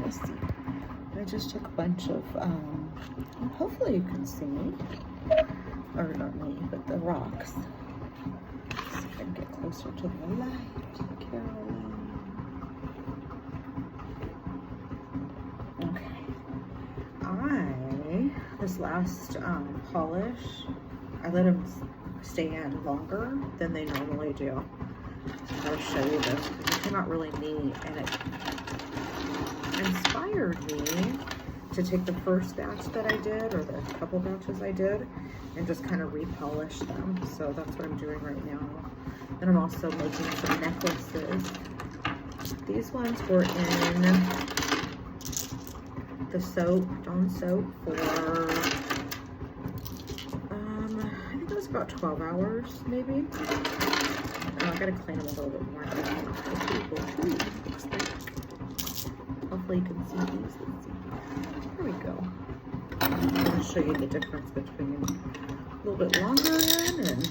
Let's see. I just took a bunch of, hopefully you can see me, or not me, but the rocks. Let's see if I can get closer to the light, Caroline. Okay, this last polish, I let them stay in longer than they normally do. So I'll show you this. It came out really neat, and it inspired me to take the first batch that I did, or the couple batches I did, and just kind of repolish them. So that's what I'm doing right now. And I'm also making some necklaces. These ones were in the soap, Dawn soap, for I think it was about 12 hours, maybe. I gotta clean them a little bit more. Hopefully you can see these. Let's see. There we go. I'm gonna show you the difference between a little bit longer and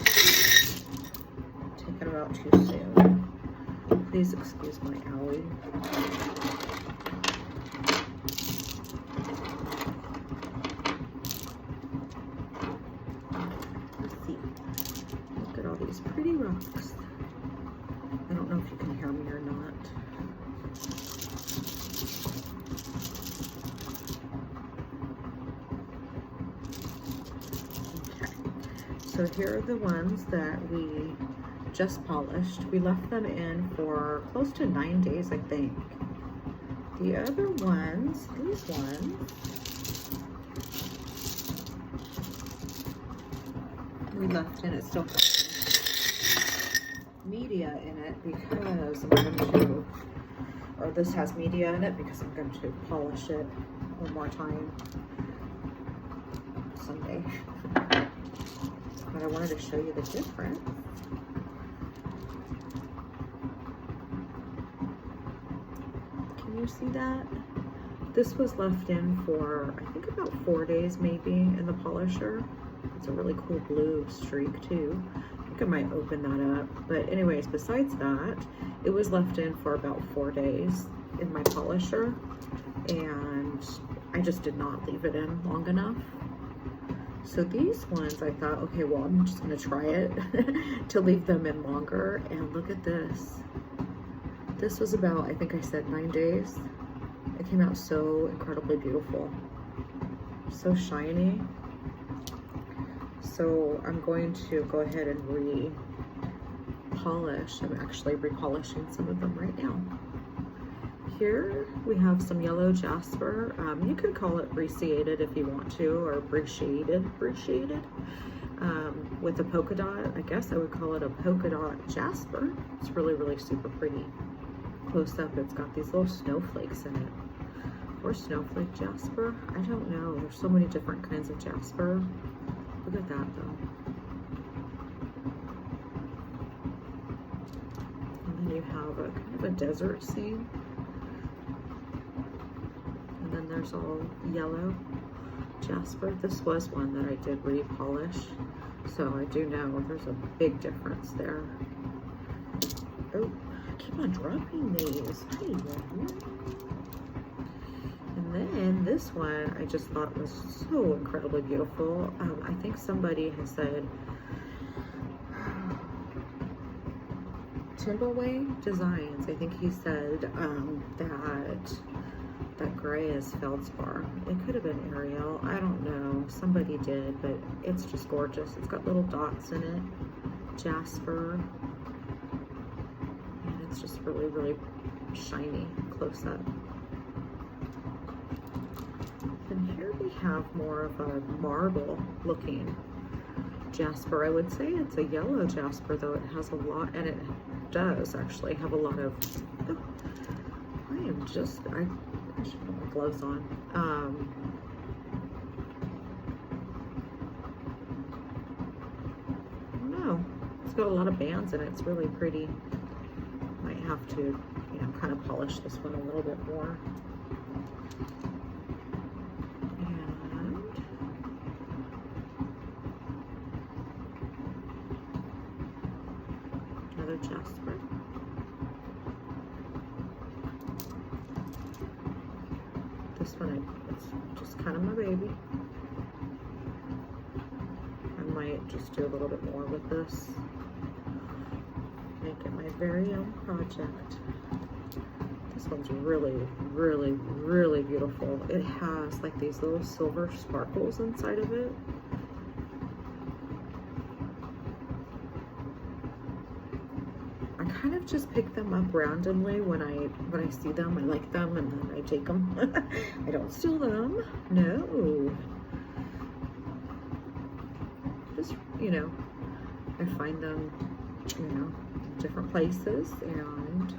taking them out too soon. Please excuse my owie. These pretty rocks. I don't know if you can hear me or not. Okay, so here are the ones that we just polished. We left them in for close to 9 days, I think. The other ones, these ones, we left in, it's still media in it because I'm going to, or this has media in it because I'm going to polish it one more time someday. But I wanted to show you the difference. Can you see that? This was left in for, I think, about 4 days maybe in the polisher. It's a really cool blue streak too. I might open that up, but anyways, besides that, it was left in for about 4 days in my polisher, and I just did not leave it in long enough. So these ones, I thought, okay, well, I'm just gonna try it to leave them in longer. And look at this. This was about, I think I said 9 days. It came out so incredibly beautiful, so shiny. So I'm going to go ahead and re-polish. I'm actually repolishing some of them right now. Here we have some yellow jasper. You could call it brecciated if you want to, or brecciated, with a polka dot. I guess I would call it a polka dot jasper. It's really, really super pretty. Close up, it's got these little snowflakes in it. Or snowflake jasper. I don't know. There's so many different kinds of jasper. Look at that though. And then you have a kind of a desert scene. And then there's all yellow jasper. This was one that I did repolish. So I do know there's a big difference there. Oh, I keep on dropping these. Hey, and then this one I just thought was so incredibly beautiful. I think somebody has said Timberway Designs. I think he said that gray is feldspar. It could have been Ariel. I don't know. Somebody did, but it's just gorgeous. It's got little dots in it. Jasper. And it's just really, really shiny close up. And here we have more of a marble looking jasper. I would say it's a yellow jasper, though it has a lot, and it does actually have a lot of, oh, I should put my gloves on. I don't know. It's got a lot of bands in it. It's really pretty. Might have to, kind of polish this one a little bit more. Another jasper. one, it's just kind of my baby. I might just do a little bit more with this. Make it my very own project. This one's really, really, really beautiful. It has like these little silver sparkles inside of it. I kind of just pick them up randomly when I see them. I like them and then I take them. I don't steal them. No. Just, you know, I find them, you know, different places and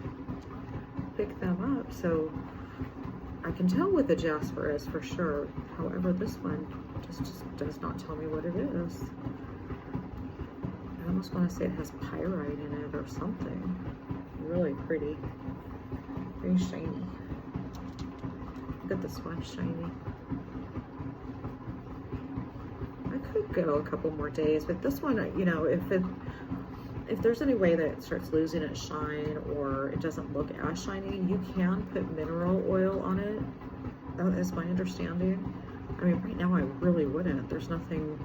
pick them up. So I can tell what the jasper is for sure. However, this one just does not tell me what it is. I almost want to say it has pyrite in it or something. Really pretty. Very shiny. Look at this one, shiny. I could go a couple more days, but this one, you know, if there's any way that it starts losing its shine or it doesn't look as shiny, you can put mineral oil on it. That is my understanding. I mean, right now I really wouldn't. There's nothing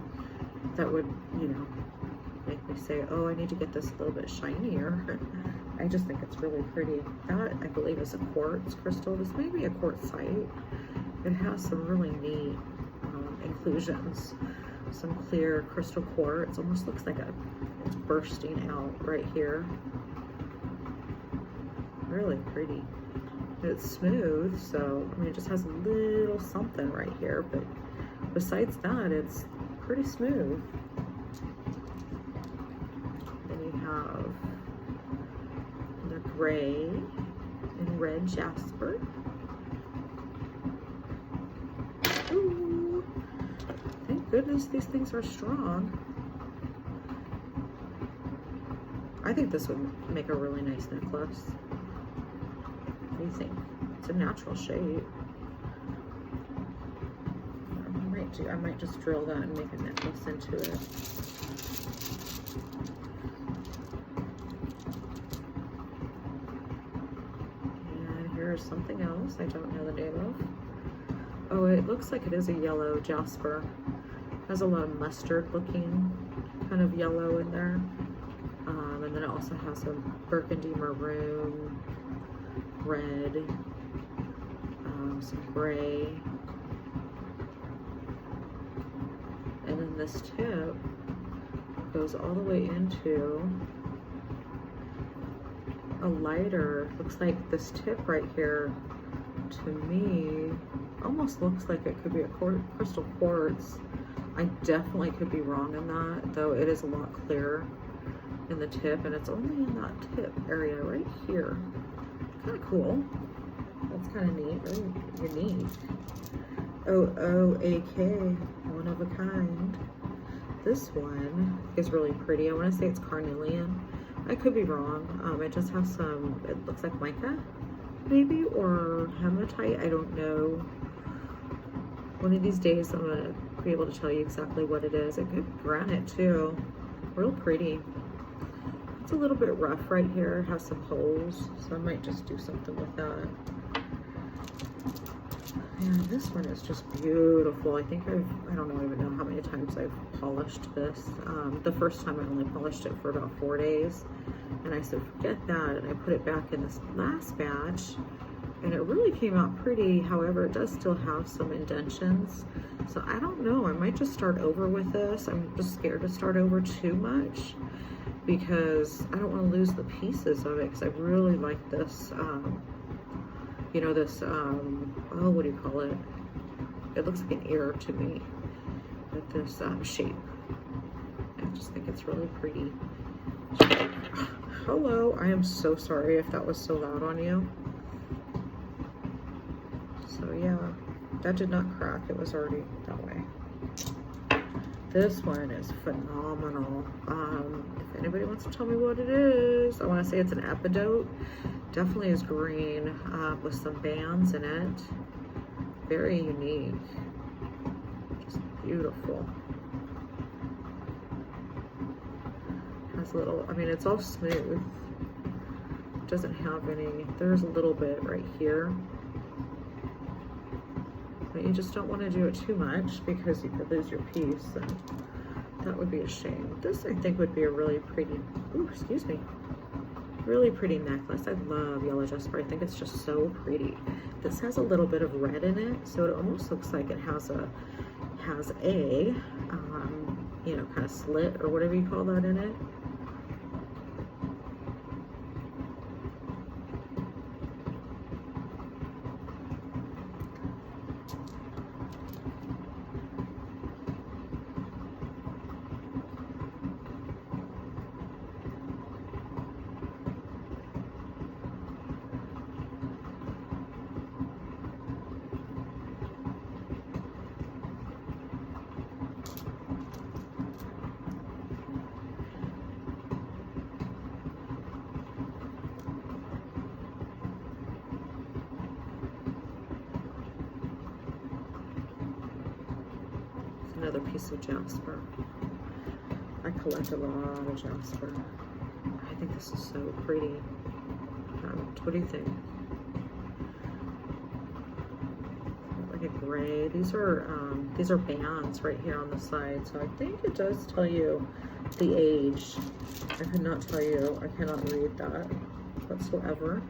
that would, you know, make me say, oh, I need to get this a little bit shinier. I just think it's really pretty. That, I believe, is a quartz crystal. This may be a quartzite. It has some really neat inclusions. Some clear crystal quartz. Almost looks like it's bursting out right here. Really pretty. It's smooth, so I mean, it just has a little something right here, but besides that, it's pretty smooth. Then you have the gray and red jasper. Ooh, thank goodness these things are strong. I think this would make a really nice necklace. What do you think? It's a natural shape. I might just drill that and make a necklace into it. And here's something else I don't know the name of. Oh, it looks like it is a yellow jasper. It has a lot of mustard looking kind of yellow in there. And then it also has some burgundy maroon, red, some gray. And then this tip goes all the way into a lighter. Looks like this tip right here, to me, almost looks like it could be a crystal quartz. I definitely could be wrong in that, though it is a lot clearer in the tip, and it's only in that tip area right here. Kind of cool. That's kind of neat, very unique. OOAK, one of a kind. This one is really pretty. I want to say it's carnelian. I could be wrong. It just has some, it looks like mica, maybe, or hematite. I don't know. One of these days I'm going to be able to tell you exactly what it is. It could be granite too. Real pretty. It's a little bit rough right here. It has some holes, so I might just do something with that. And this one is just beautiful. I think I don't even know how many times I've polished this. The first time I only polished it for about 4 days. And I said, forget that. And I put it back in this last batch. And it really came out pretty. However, it does still have some indentions. So I don't know. I might just start over with this. I'm just scared to start over too much, because I don't want to lose the pieces of it, because I really like this, you know, this, oh, what do you call it? It looks like an ear to me, with this shape. I just think it's really pretty. Hello, I am so sorry if that was so loud on you. So yeah, that did not crack. It was already that way. This one is phenomenal. If anybody wants to tell me what it is, I want to say it's an epidote. Definitely is green, with some bands in it. Very unique. Just beautiful. Has little, I mean, it's all smooth. It doesn't have any, there's a little bit right here. But you just don't want to do it too much because you could lose your piece, and that would be a shame. This, I think, would be a really pretty, ooh, excuse me, really pretty necklace. I love yellow jasper. I think it's just so pretty. This has a little bit of red in it, so it almost looks like it has a you know, kind of slit or whatever you call that in it. Another piece of jasper. I collect a lot of jasper. I think this is so pretty. What do you think? Like a gray. These are bands right here on the side, so I think it does tell you the age. I could not tell you. I cannot read that whatsoever.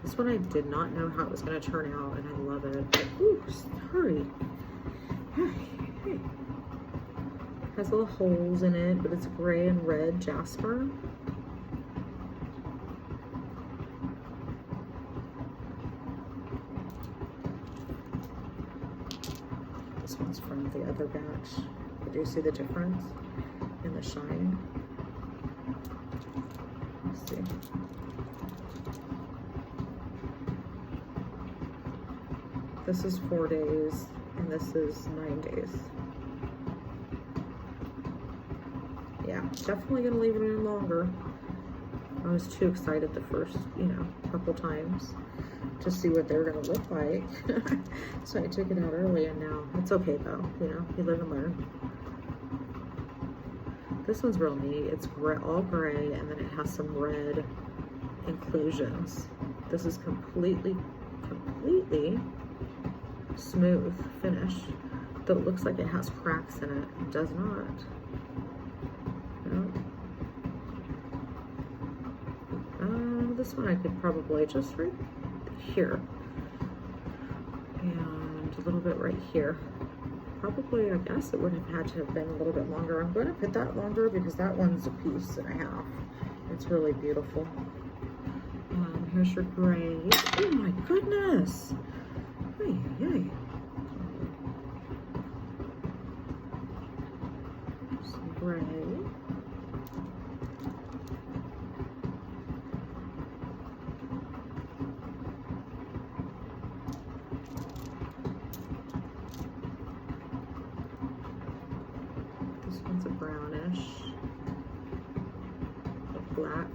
This one I did not know how it was going to turn out, and I love it. But, ooh, sorry. Hey. Has little holes in it, but it's gray and red jasper. This one's from the other batch. Do you see the difference in the shine? Let's see. This is 4 days, and this is 9 days. Yeah, definitely gonna leave it in longer. I was too excited the first, you know, couple times to see what they're gonna look like. So I took it out early, and now it's okay though, you know, you live and learn. This one's real neat. It's gray, all gray, and then it has some red inclusions. This is completely smooth finish, though it looks like it has cracks in it. It does not. This one I could probably just right here and a little bit right here. Probably, I guess it would have had to have been a little bit longer. I'm going to put that longer because that one's a piece and a half. It's really beautiful. Here's your gray. Oh my goodness! Hey. Some gray. This one's a brownish, a black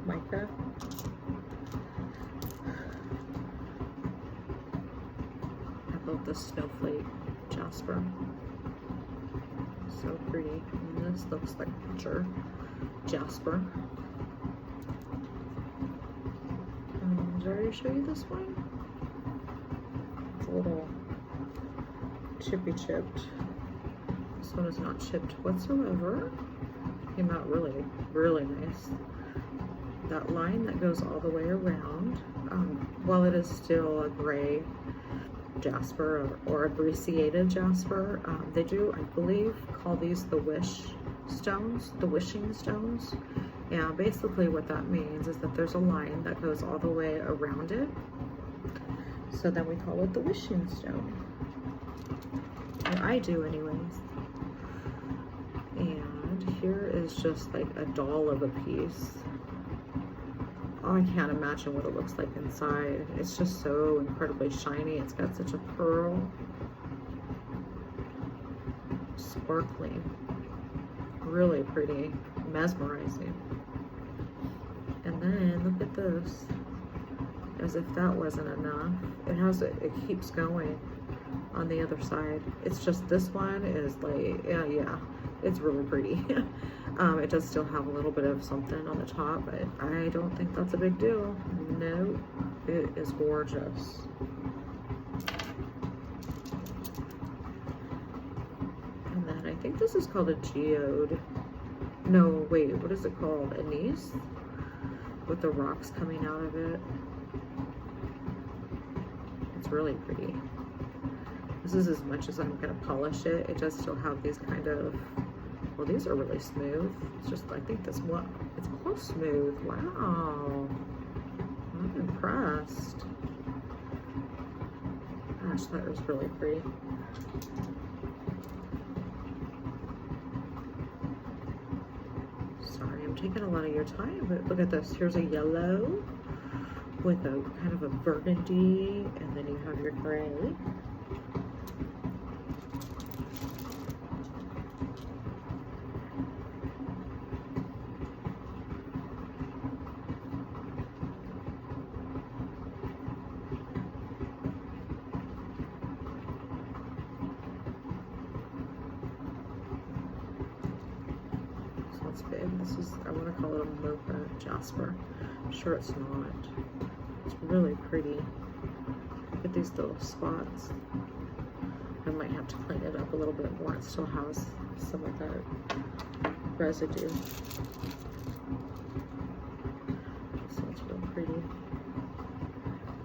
mica. I built this snowflake jasper. So pretty. And this looks like picture jasper. Did I already show you this one? It's a little chippy chipped. This one is not chipped whatsoever. Came out really, really nice. That line that goes all the way around, while it is still a gray jasper or a brecciated jasper, they do, I believe, call these the wish stones, the wishing stones. Yeah, basically what that means is that there's a line that goes all the way around it. So then we call it the wishing stone. Or I do anyways. And here is just like a doll of a piece. Oh, I can't imagine what it looks like inside. It's just so incredibly shiny. It's got such a pearl. Sparkling. Really pretty. Mesmerizing. And then look at this. As if that wasn't enough. It keeps going on the other side. It's just, this one is like, yeah. It's really pretty. It does still have a little bit of something on the top, but I don't think that's a big deal. No, it is gorgeous. think this is called a geode. No, wait, what is it called? Anise? With the rocks coming out of it. It's really pretty. This is as much as I'm gonna polish it. It does still have these kind of, well, these are really smooth. It's just, I think this one, it's close smooth. Wow, I'm impressed. Gosh, that was really pretty. Sorry, I'm taking a lot of your time, but look at this. Here's a yellow with a kind of a burgundy, and then you have your gray. This one's big. This is, I want to call it a mocha jasper. I'm sure it's not. It's really pretty. Look at these little spots. I might have to clean it up a little bit more. It still has some of that residue. This one's real pretty.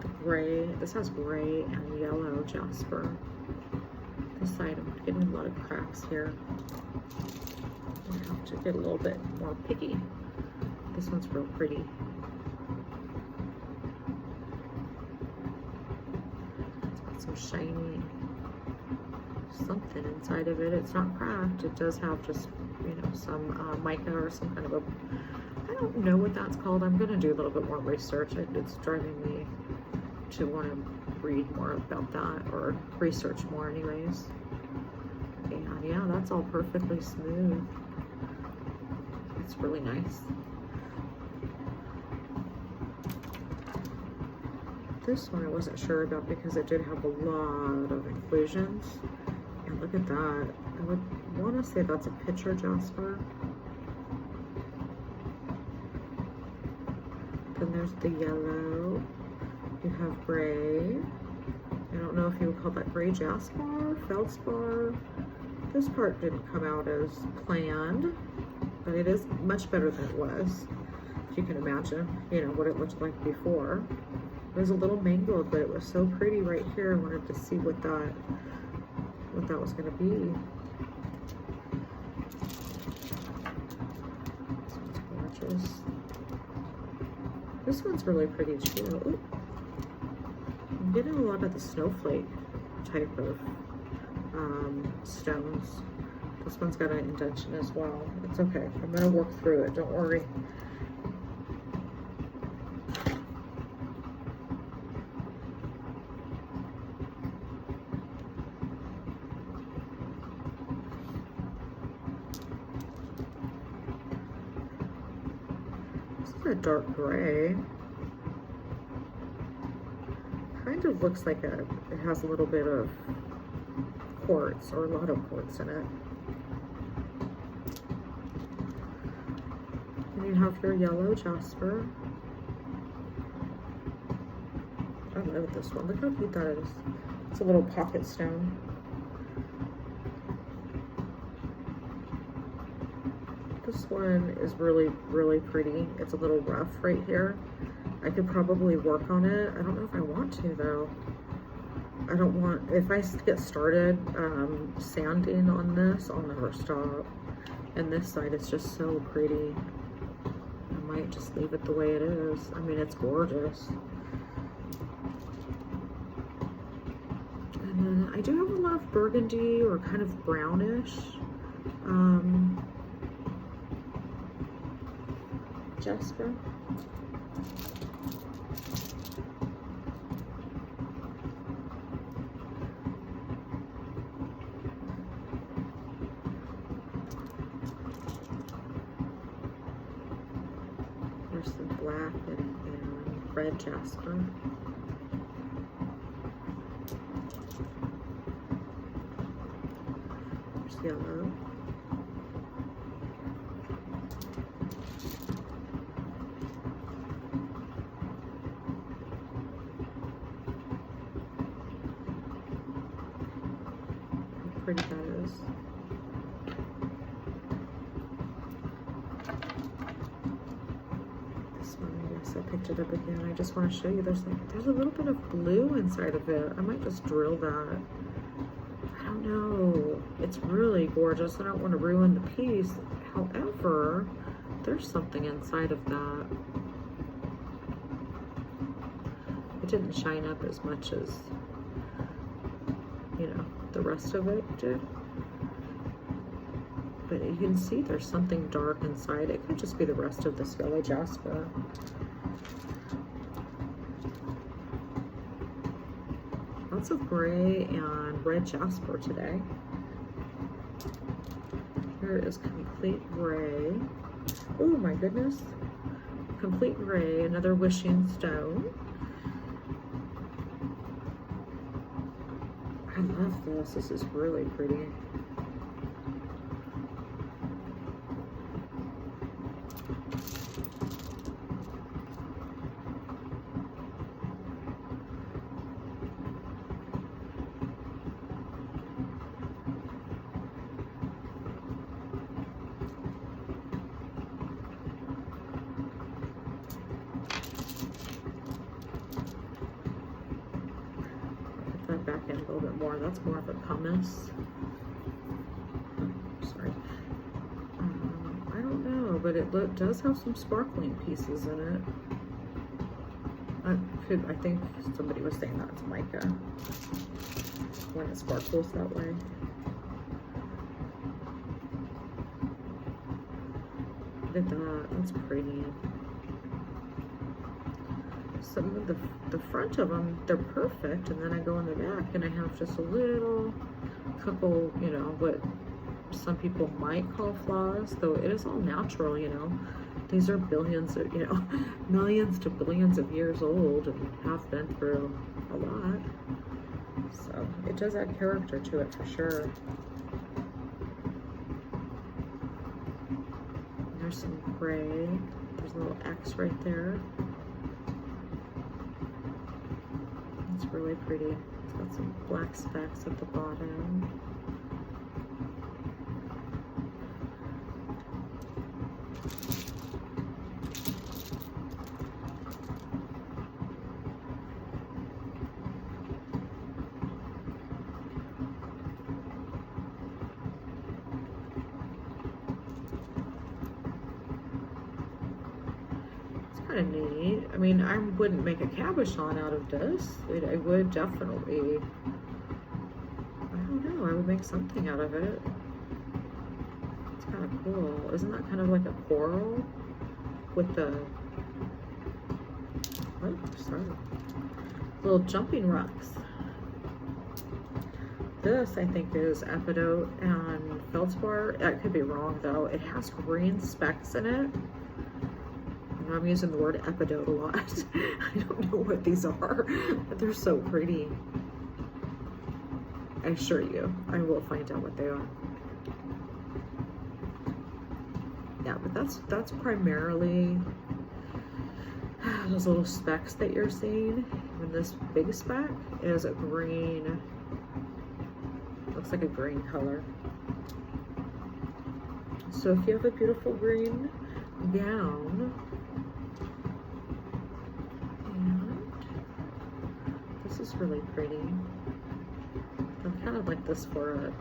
The gray, this has gray and yellow jasper. This side, I'm getting a lot of cracks here. I have to get a little bit more picky. This one's real pretty. It's got some shiny something inside of it. It's not cracked. It does have just, you know, some mica or some kind of a, I don't know what that's called. I'm gonna do a little bit more research. It's driving me to want to read more about that, or research more anyways. And yeah, that's all perfectly smooth. It's really nice. This one I wasn't sure about because it did have a lot of inclusions. And look at that. I would want to say that's a pitcher jasper. Then there's the yellow. You have gray. I don't know if you would call that gray jasper, feldspar. This part didn't come out as planned, but it is much better than it was. If you can imagine, you know, what it looked like before. It was a little mangled, but it was so pretty right here. I wanted to see what that was going to be. This one's gorgeous. This one's really pretty too. Ooh. I'm getting a lot of the snowflake type of stones. This one's got an indentation as well. It's okay. I'm going to work through it. Don't worry. This is a dark gray. Kind of looks like it has a little bit of quartz, or a lot of quartz in it. And you have your yellow jasper. I love this one. Look how cute that is. It's a little pocket stone. This one is really, really pretty. It's a little rough right here. I could probably work on it. I don't know if I want to though. I don't want, if I get started sanding on this, I'll never stop. And this side is just so pretty. I might just leave it the way it is. I mean, it's gorgeous. And then I do have a lot of burgundy or kind of brownish jasper. There's the black and red jasper. There's yellow. How pretty that is. picked it up again. I just want to show you. There's a little bit of blue inside of it. I might just drill that. I don't know. It's really gorgeous. I don't want to ruin the piece. However, there's something inside of that. It didn't shine up as much as, you know, the rest of it did. But you can see there's something dark inside. It could just be the rest of this yellow jasper. Lots of gray and red jasper today. Here is complete gray. Oh my goodness. Complete gray, another wishing stone. I love this. This is really pretty. That back in a little bit more. That's more of a pumice. Sorry. I don't know, but it does have some sparkling pieces in it. I think somebody was saying that's mica when it sparkles that way. Look at that. That's pretty. Some of the front of them, they're perfect, and then I go in the back and I have just a couple, you know, what some people might call flaws, though it is all natural, you know. These are billions of, you know, millions to billions of years old and have been through a lot. So it does add character to it for sure. There's some gray. There's a little X right there. It's really pretty. It's got some black specks at the bottom. Kind of neat. I mean, I wouldn't make a cabochon out of this. I would definitely, I don't know, I would make something out of it. It's kind of cool. Isn't that kind of like a coral with the, oh, sorry, little jumping rocks. This, I think, is epidote and feldspar. I could be wrong, though. It has green specks in it. I'm using the word epidote a lot. I don't know what these are, but they're so pretty. I assure you, I will find out what they are. Yeah, but that's primarily those little specks that you're seeing. And this big speck is a green, looks like a green color. So if you have a beautiful green gown, this is really pretty. I kind of like this for